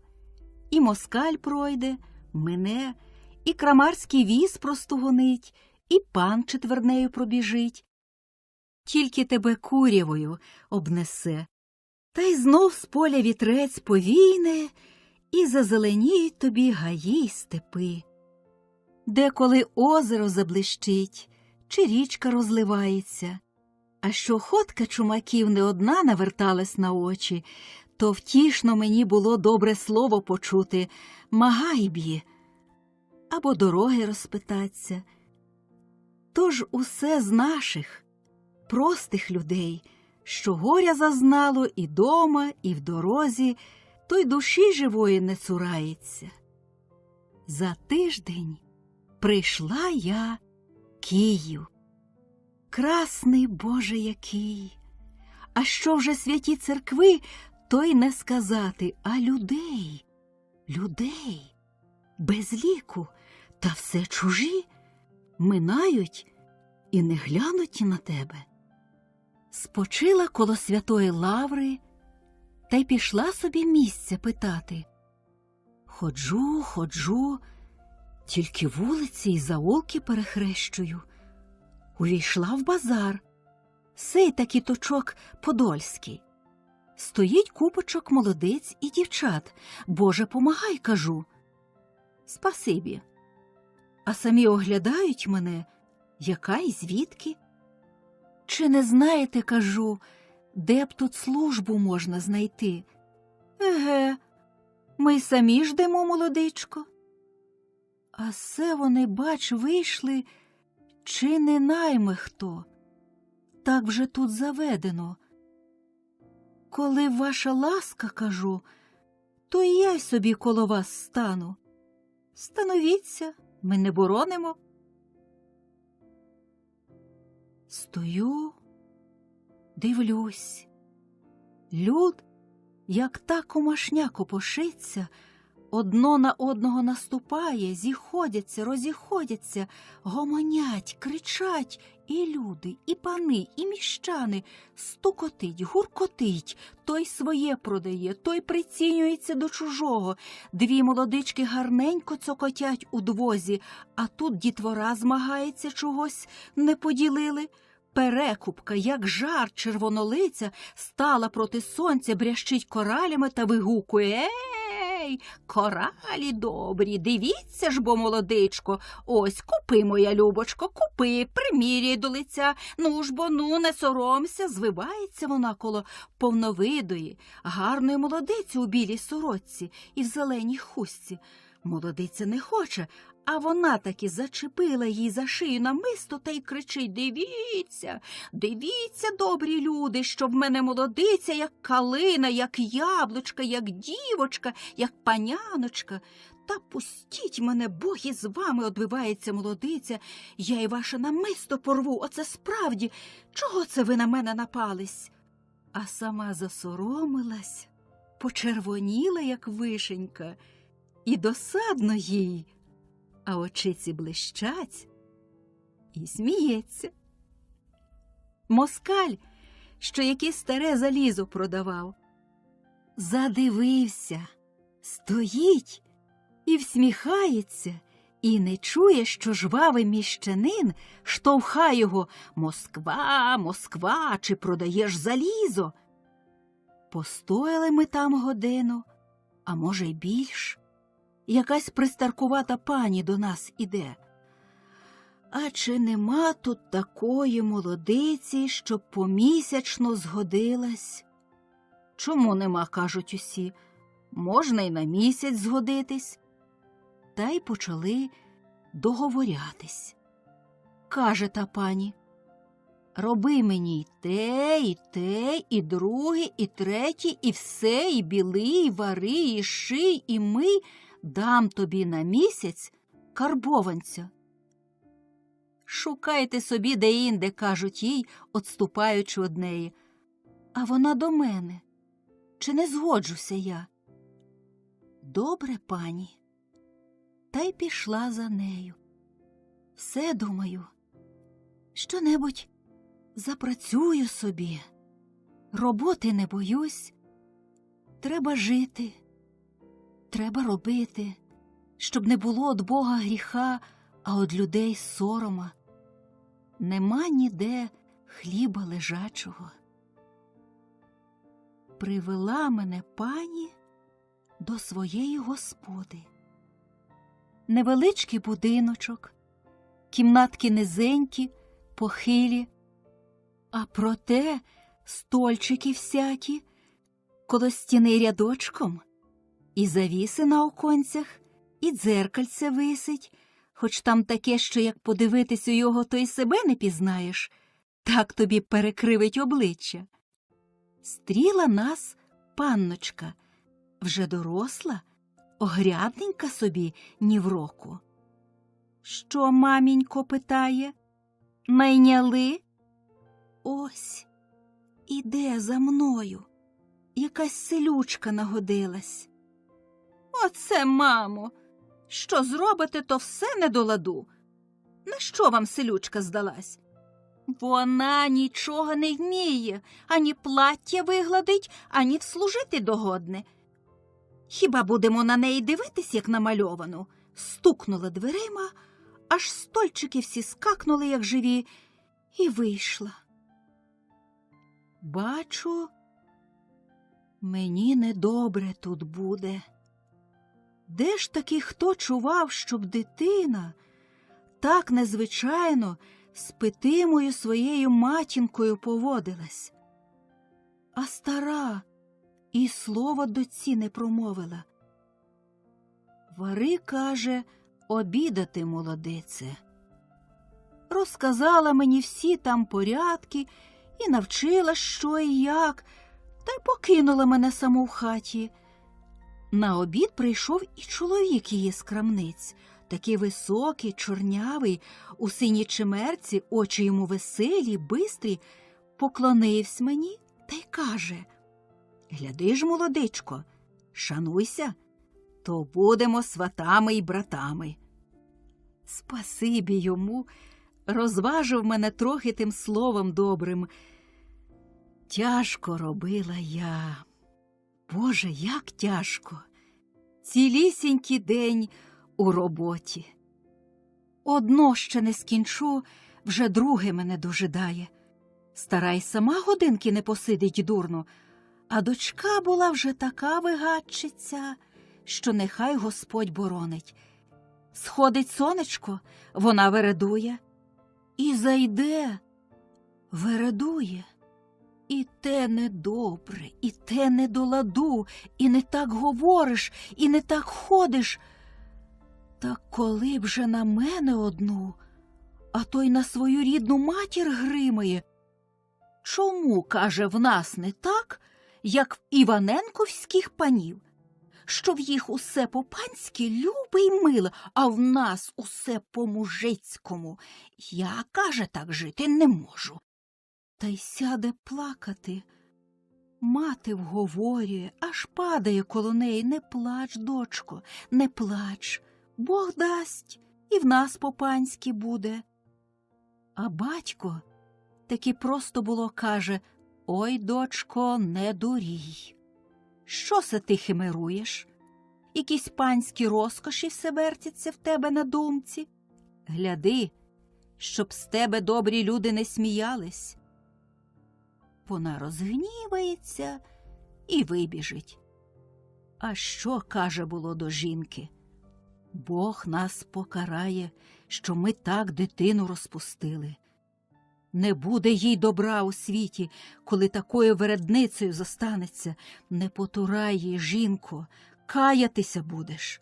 І москаль пройде, мине, і крамарський віз простугонить, і пан четвернею пробіжить. Тільки тебе курявою обнесе, та й знов з поля вітрець повійне, і зазеленіють тобі гаї й степи. Деколи озеро заблищить, чи річка розливається, а що ходка чумаків не одна наверталась на очі, то втішно мені було добре слово почути «Магайб'є» або дороги розпитаться. Тож усе з наших, простих людей, що горя зазнало і дома, і в дорозі, той душі живої не цурається. За тиждень прийшла я Київ. Красний, Боже, який! А що вже святі церкви, то й не сказати, а людей, людей, без ліку, та все чужі, минають і не глянуть на тебе. Спочила коло Святої Лаври та й пішла собі місця питати. Ходжу, тільки вулиці й заулки перехрещую. Увійшла в базар, сей такий точок подольський. Стоїть купочок молодиць і дівчат. Боже, помагай, кажу. Спасибі. А самі оглядають мене, яка й звідки. Чи не знаєте, кажу, де б тут службу можна знайти? Еге, ми й самі ждемо, молодичко. А се вони, бач, вийшли, чи не найме хто. Так вже тут заведено. Коли ваша ласка, кажу, то і я й собі коло вас стану. Становіться, ми не боронимо. Стою, дивлюсь. Люд, як та комашня копошиться, одно на одного наступає, зіходяться, розіходяться, гомонять, кричать і люди, і пани, і міщани. Стукотить, гуркотить, той своє продає, той прицінюється до чужого. Дві молодички гарненько цокотять у двозі, а тут дітвора змагається, чогось не поділили. Перекупка, як жар червонолиця, стала проти сонця, брящить коралями та вигукує: «Ей, коралі добрі, дивіться ж бо, молодичко, ось, купи, моя любочко, купи, приміряй до лиця, ну ж бо, ну, не соромся». Звивається вона коло повновидої, гарної молодиці у білій сорочці і в зеленій хустці. Молодиця не хоче, а вона таки зачепила їй за шию намисто та й кричить: «Дивіться, дивіться, добрі люди, що в мене молодиця, як калина, як яблучка, як дівочка, як паняночка. Та пустіть мене, Бог із вами», — одбивається молодиця, «я й ваше намисто порву, оце справді, чого це ви на мене напались?» А сама засоромилась, почервоніла, як вишенька, і досадно їй, а очиці блищать, і сміється. Москаль, що яке старе залізо продавав, задивився, стоїть і всміхається, і не чує, що жвавий міщанин штовхає його: «Москва, Москва, чи продаєш залізо?» Постояли ми там годину, а може й більш. Якась пристаркувата пані до нас іде. А чи нема тут такої молодиці, щоб помісячно згодилась? Чому нема, кажуть усі, можна й на місяць згодитись. Та й почали договорятись. Каже та пані: роби мені і те, і друге, і третє, і все, і біли, і вари, і ший, і мий, дам тобі на місяць карбованця. Шукайте собі де-інде, кажуть їй, отступаючи од неї. А вона до мене: чи не згоджуся я? Добре, пані. Та й пішла за нею. Все, думаю, що-небудь запрацюю собі. Роботи не боюсь. Треба жити, треба робити, щоб не було од Бога гріха, а од людей сорома. Нема ніде хліба лежачого. Привела мене пані до своєї господи. Невеличкий будиночок, кімнатки низенькі, похилі, а проте стольчики всякі, коло стіни рядочком, і завіси на оконцях, і дзеркальце висить, Хоч там таке, що як подивитись у його, то й себе не пізнаєш, так тобі перекривить обличчя. Стріла нас панночка, вже доросла, огрядненька собі ні в року. Що, мамінько, питає? Найняли? Ось, іде за мною. Якась селючка нагодилась. Оце, мамо, що зробите, то все не до ладу. На що вам селючка здалась? Вона нічого не вміє, ані плаття вигладить, ані вслужити догодне. Хіба будемо на неї дивитись, як намальовану? Стукнула дверима, аж стольчики всі скакнули, як живі, і вийшла. Бачу, мені недобре тут буде. Де ж таки хто чував, щоб дитина так незвичайно з питимою своєю матінкою поводилась? А стара і слова доці не промовила. Вари, каже, обідати, молодице. Розказала мені всі там порядки і навчила, що і як, та й покинула мене саму в хаті. На обід прийшов і чоловік її з крамниць, такий високий, чорнявий, у синій чимерці, очі йому веселі, бистрі, поклонився мені та й каже: «Гляди ж, молодичко, шануйся, то будемо сватами й братами». Спасибі йому, розважив мене трохи тим словом добрим. Тяжко робила я. Боже, як тяжко! Цілісінький день у роботі. Одно ще не скінчу, вже друге мене дожидає. Стара й сама годинки не посидить дурно, а дочка була вже така вигадчиця, що нехай Господь боронить. Сходить сонечко, вона вередує, і зайде, вередує. І те недобре, і те не до ладу, і не так говориш, і не так ходиш. Та коли б же на мене одну, а то й на свою рідну матір гримає. Чому, каже, в нас не так, як в іваненковських панів? Що в їх усе по-панськи любе й миле, а в нас усе по-мужицькому. Я, каже, так жити не можу. Та й сяде плакати. Мати вговорює, аж падає коло неї. Не плач, дочко, не плач. Бог дасть, і в нас по-панськи буде. А батько таки просто було каже: «Ой, дочко, не дурій. Що се ти химеруєш? Якісь панські розкоші все вертяться в тебе на думці? Гляди, щоб з тебе добрі люди не сміялись». Вона розгнівається і вибіжить. А що, каже, було до жінки? Бог нас покарає, що ми так дитину розпустили. Не буде їй добра у світі, коли такою вередницею зостанеться. Не потурай їй, жінко, каятися будеш.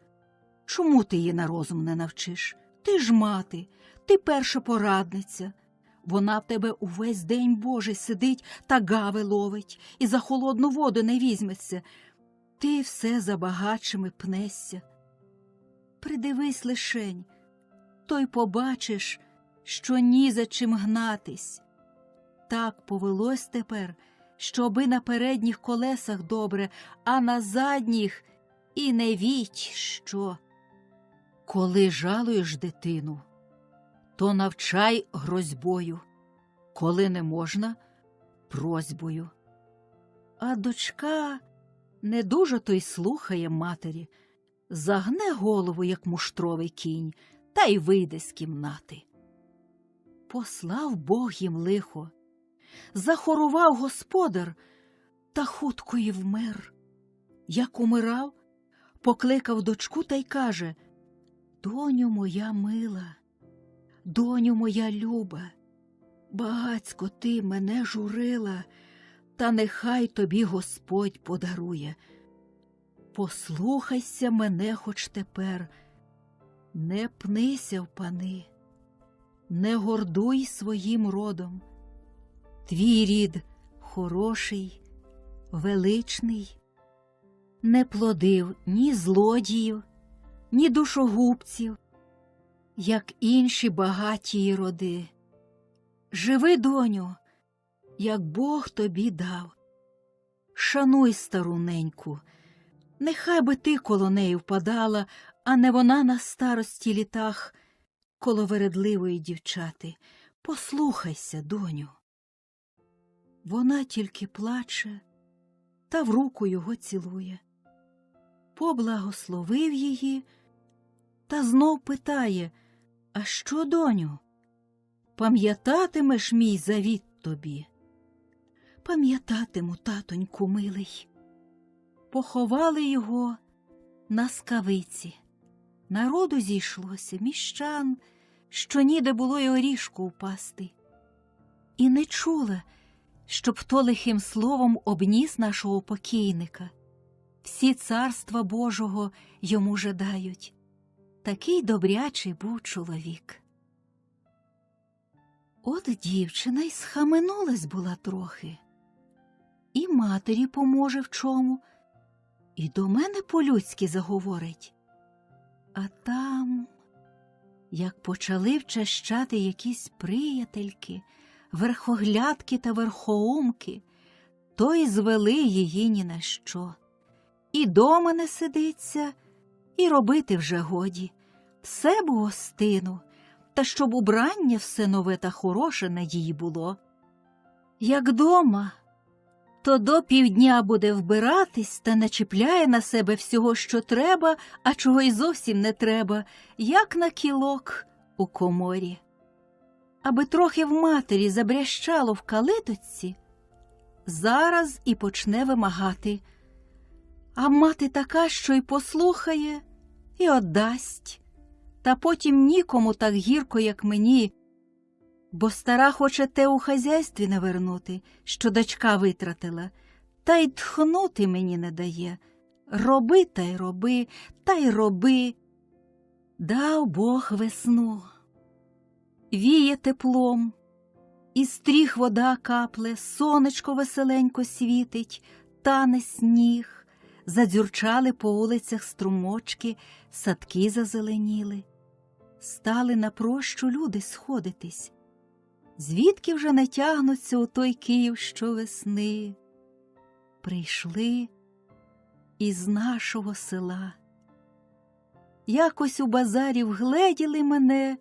Чому ти її на розум не навчиш? Ти ж мати, ти перша порадниця. Вона в тебе увесь день Божий сидить та гави ловить, і за холодну воду не візьметься. Ти все за багатшими пнешся. Придивись лишень, то й побачиш, що ні за чим гнатись. Так повелось тепер, щоби на передніх колесах добре, а на задніх і не віть що. Коли жалуєш дитину, то навчай грозьбою, коли не можна – просьбою. А дочка не дуже то й слухає матері, загне голову, як муштровий кінь, та й вийде з кімнати. Послав Бог їм лихо, захорував господар, та хутко й вмер. Як умирав, покликав дочку та й каже: «Доню моя мила, доню моя люба, багацько ти мене журила, та нехай тобі Господь подарує. Послухайся мене хоч тепер, Не пнися в пани, не гордуй своїм родом. Твій рід хороший, величний, не плодив ні злодіїв, ні душогубців, як інші багатії роди. Живи, доню, як Бог тобі дав. Шануй стару неньку, нехай би ти коло неї впадала, а не вона на старості літах коло вередливої дівчати. Послухайся, доню. Вона тільки плаче та в руку його цілує. Поблагословив її та знов питає: а що, доню, пам'ятатимеш мій завіт тобі? Пам'ятатиму, татоньку милий. Поховали його на скавиці. Народу зійшлося, міщан, що ніде було й орішку впасти. І не чула, щоб хто лихим словом обніс нашого покійника. Всі царства Божого йому жадають. Такий добрячий був чоловік. От дівчина й схаменулась була трохи. І матері поможе в чому, і до мене по-людськи заговорить. А там, як почали вчащати якісь приятельки, верхоглядки та верхоумки, то й звели її ні на що. І дома не сидиться, і робити вже годі. Все б у гостину, та щоб убрання все нове та хороше на їй було. Як дома, то до півдня буде вбиратись та начіпляє на себе всього, що треба, а чого й зовсім не треба, як на кілок у коморі. Аби трохи в матері забрящало в калиточці, зараз і почне вимагати. А мати така, що й послухає, і отдасть. Та потім нікому так гірко, як мені, бо стара хоче те у хазяйстві навернути, що дочка витратила, та й тхнути мені не дає. Роби та й роби, та й роби. Дав Бог весну. Віє теплом, із стріх вода капле, сонечко веселенько світить, тане сніг, задзюрчали по вулицях струмочки, садки зазеленіли. Стали на прощу люди сходитись. Звідки вже не тягнуться у той Київ щовесни? Прийшли із нашого села. Якось у базарі вгледіли мене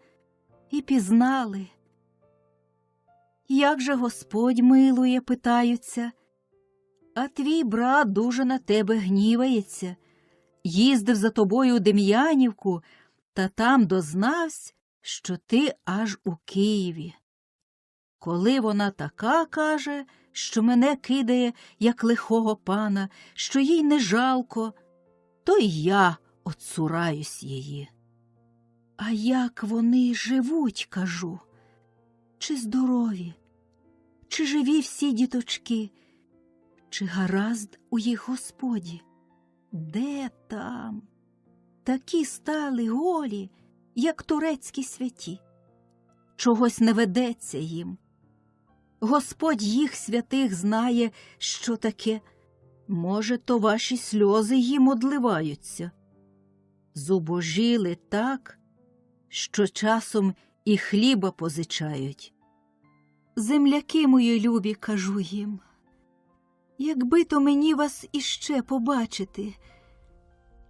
і пізнали. Як же Господь милує, питаються, а твій брат дуже на тебе гнівається. Їздив за тобою у Дем'янівку, та там дознавсь, що ти аж у Києві. Коли вона така каже, що мене кидає, як лихого пана, що їй не жалко, то й я отцураюсь її. А як вони живуть, кажу? Чи здорові? Чи живі всі діточки? Чи гаразд у їх Господі? Де там? Такі стали голі, як турецькі святі. Чогось не ведеться їм. Господь їх святих знає, що таке. Може, то ваші сльози їм одливаються. Зубожіли так, що часом і хліба позичають. Земляки мої любі, кажу їм, якби то мені вас іще побачити,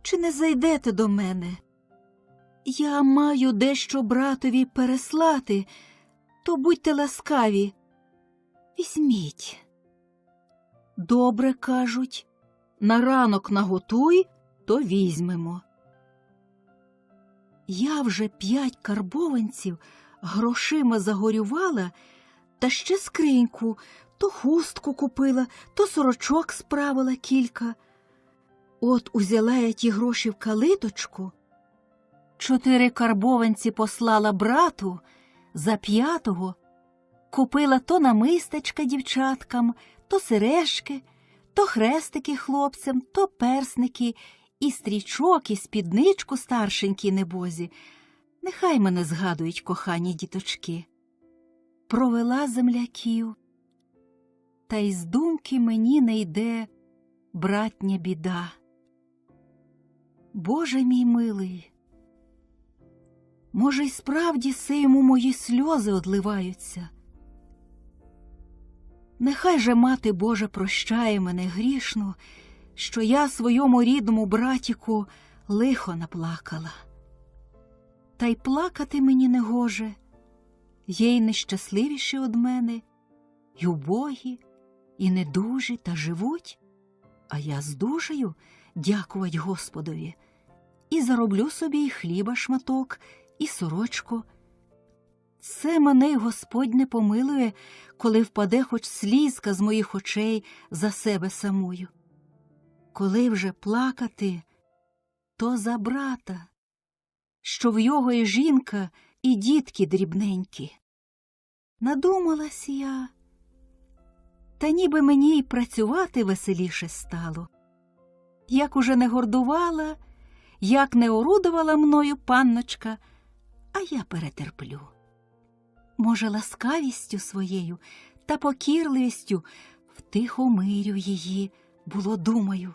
чи не зайдете до мене? Я маю дещо братові переслати, то будьте ласкаві, візьміть. Добре, кажуть, на ранок наготуй, то візьмемо. Я вже 5 карбованців грошима загорювала, та ще скриньку, то хустку купила, то сорочок справила кілька. От узяла я ті гроші в калиточку, 4 карбованці послала брату, за 5-го купила то намистечка дівчаткам, то сережки, то хрестики хлопцям, то персники, і стрічок, і спідничку старшенькій небозі, Нехай мене згадують кохані діточки. Провела земляків, та й з думки мені не йде братня біда. Боже мій милий, може, й справді сему мої сльози одливаються? Нехай же Мати Божа прощає мене грішну, що я своєму рідному братіку лихо наплакала. Та й плакати мені не гоже, є й нещасливіші од мене, й убогі, і недужі, та живуть, а я здужаю, дякувать Господові, і зароблю собі і хліба шматок, і сорочку. Це мене й Господь не помилує, коли впаде хоч слізка з моїх очей за себе самую. Коли вже плакати, то за брата, що в його і жінка, і дітки дрібненькі. Надумалась я, та ніби мені й працювати веселіше стало. Як уже не гордувала, як не орудувала мною панночка, а я перетерплю. Може, ласкавістю своєю та покірливістю втихомирю її, було думаю.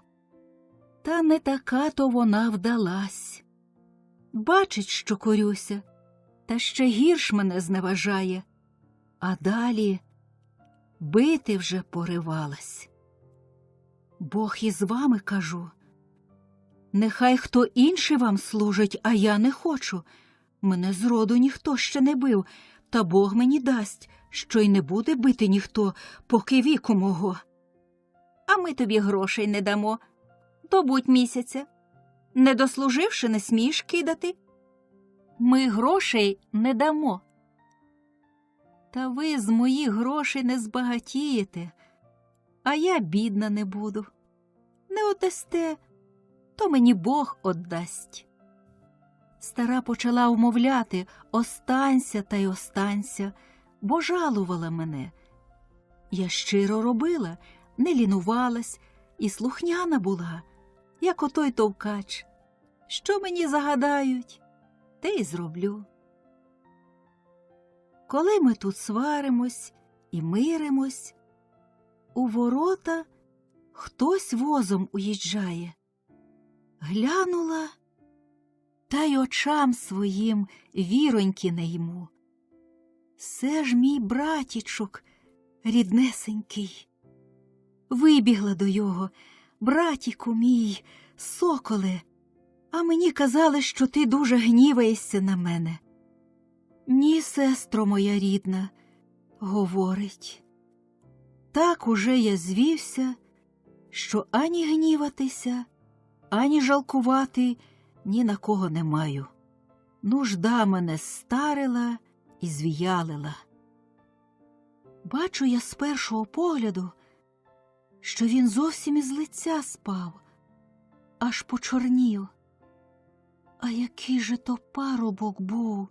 Та не така то вона вдалась. Бачить, що корюся, та ще гірш мене зневажає, а далі бити вже поривалась. Бог із вами, кажу, нехай хто інший вам служить, а я не хочу. Мене зроду ніхто ще не бив, та Бог мені дасть, що й не буде бити ніхто, поки віку мого. А ми тобі грошей не дамо, добудь місяця. Не дослуживши, не смієш кидати. Ми грошей не дамо. Та ви з моїх грошей не збагатієте, а я бідна не буду. Не отдасте, то мені Бог отдасть. Стара почала вмовляти: останься та й останься, бо жалувала мене. Я щиро робила, не лінувалась і слухняна була, як отой товкач. Що мені загадають, те й зроблю. Коли ми тут сваримось і миримось, у ворота хтось возом уїжджає. Глянула, та й очам своїм віроньки не йму. Се ж мій братічок ріднесенький. Вибігла до його: братіку мій, соколе, а мені казали, що ти дуже гніваєшся на мене. Ні, сестро моя рідна, говорить, так уже я звівся, що ані гніватися, ані жалкувати ні на кого не маю. Нужда мене старила і звіялила. Бачу я з першого погляду, що він зовсім із лиця спав, аж почорнів. А який же то парубок був,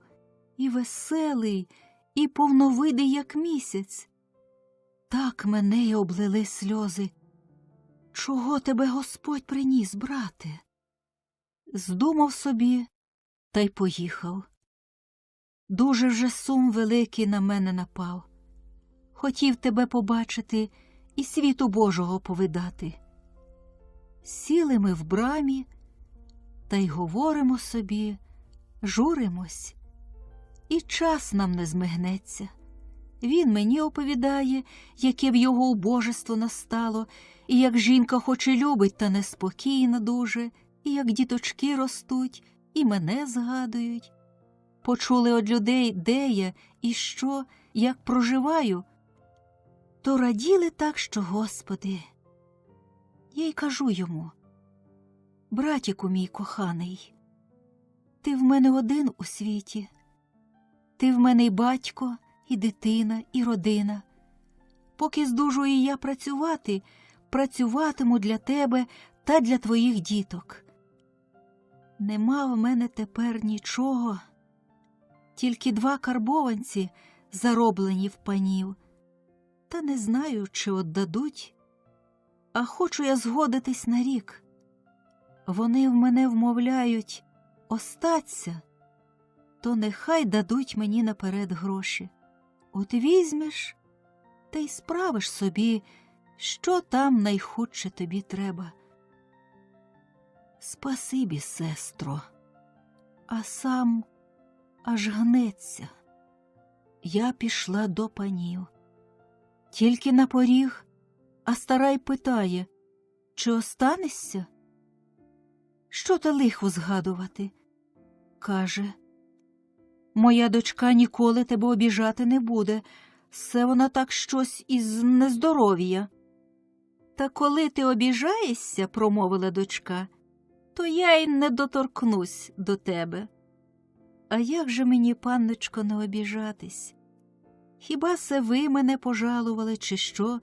і веселий, і повновидий, як місяць. Так мене й облили сльози. Чого тебе Господь приніс, брате? Здумав собі, та й поїхав. Дуже вже сум великий на мене напав. Хотів тебе побачити і світу Божого повидати. Сіли ми в брамі, та й говоримо собі, журимось. І час нам не змигнеться. Він мені оповідає, яке в його убожество настало, і як жінка хоч і любить, та неспокійна дуже, і як діточки ростуть, і мене згадують. Почули од людей, де я і що, як проживаю, то раділи так, що, Господи. Я й кажу йому: братіку мій коханий, ти в мене один у світі. Ти в мене й батько, і дитина, і родина. Поки здужую я працювати, працюватиму для тебе та для твоїх діток. Нема в мене тепер нічого, тільки 2 карбованці, зароблені в панів. Та не знаю, чи отдадуть, а хочу я згодитись на рік. Вони в мене вмовляють остаться, то нехай дадуть мені наперед гроші. От візьмеш, та й справиш собі, що там найхудше тобі треба. Спасибі, сестро, а сам аж гнеться. Я пішла до панів. Тільки на поріг, а стара й питає, чи останешся? Що та лихо згадувати? Каже, моя дочка ніколи тебе обіжати не буде, все вона так щось із нездоров'я. Та коли ти обіжаєшся, промовила дочка, то я й не доторкнусь до тебе. А як же мені, панночко, не обіжатись? Хіба се ви мене пожалували, чи що,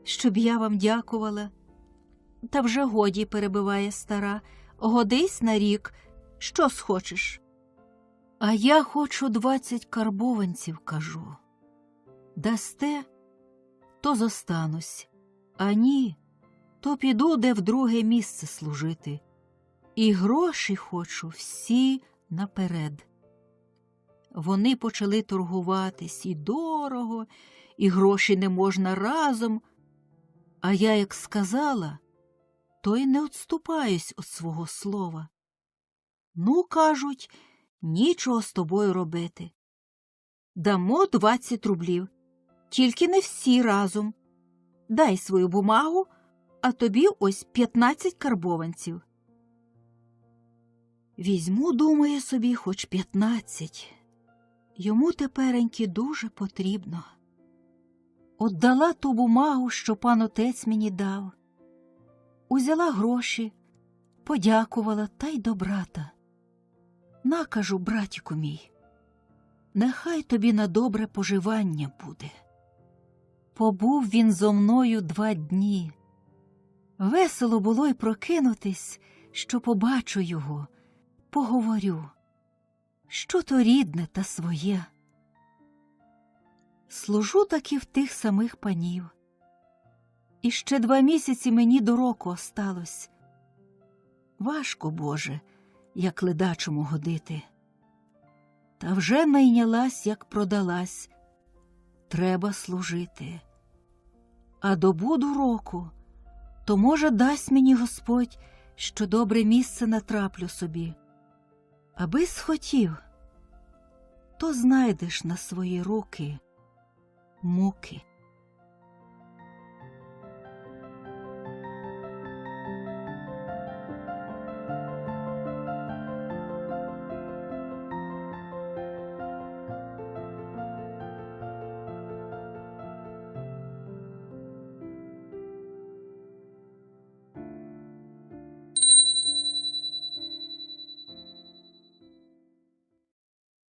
щоб я вам дякувала? Та вже годі, перебиває стара, годись на рік, що схочеш? А я хочу 20 карбованців, кажу. Дасте, то зостанусь, а ні, то піду де в друге місце служити. І гроші хочу всі наперед. Вони почали торгуватись і дорого, і гроші не можна разом. А я, як сказала, то й не відступаюсь від свого слова. Ну, кажуть, нічого з тобою робити. Дамо 20 рублів, тільки не всі разом. Дай свою бумагу, а тобі ось 15 карбованців. Візьму, думає собі, хоч 15. Йому тепереньки дуже потрібно. Отдала ту бумагу, що пан отець мені дав. Узяла гроші, подякувала та й до брата. На, кажу, братіку мій, нехай тобі на добре поживання буде. Побув він зо мною 2 дні. Весело було й прокинутись, що побачу його, поговорю. Що то рідне та своє. Служу таки в тих самих панів. І ще 2 місяці мені до року осталось. Важко, Боже, як ледачому годити. Та вже найнялась, як продалась. Треба служити. А добуду року, то, може, дасть мені Господь, що добре місце натраплю собі. Аби схотів, то знайдеш на свої руки муки.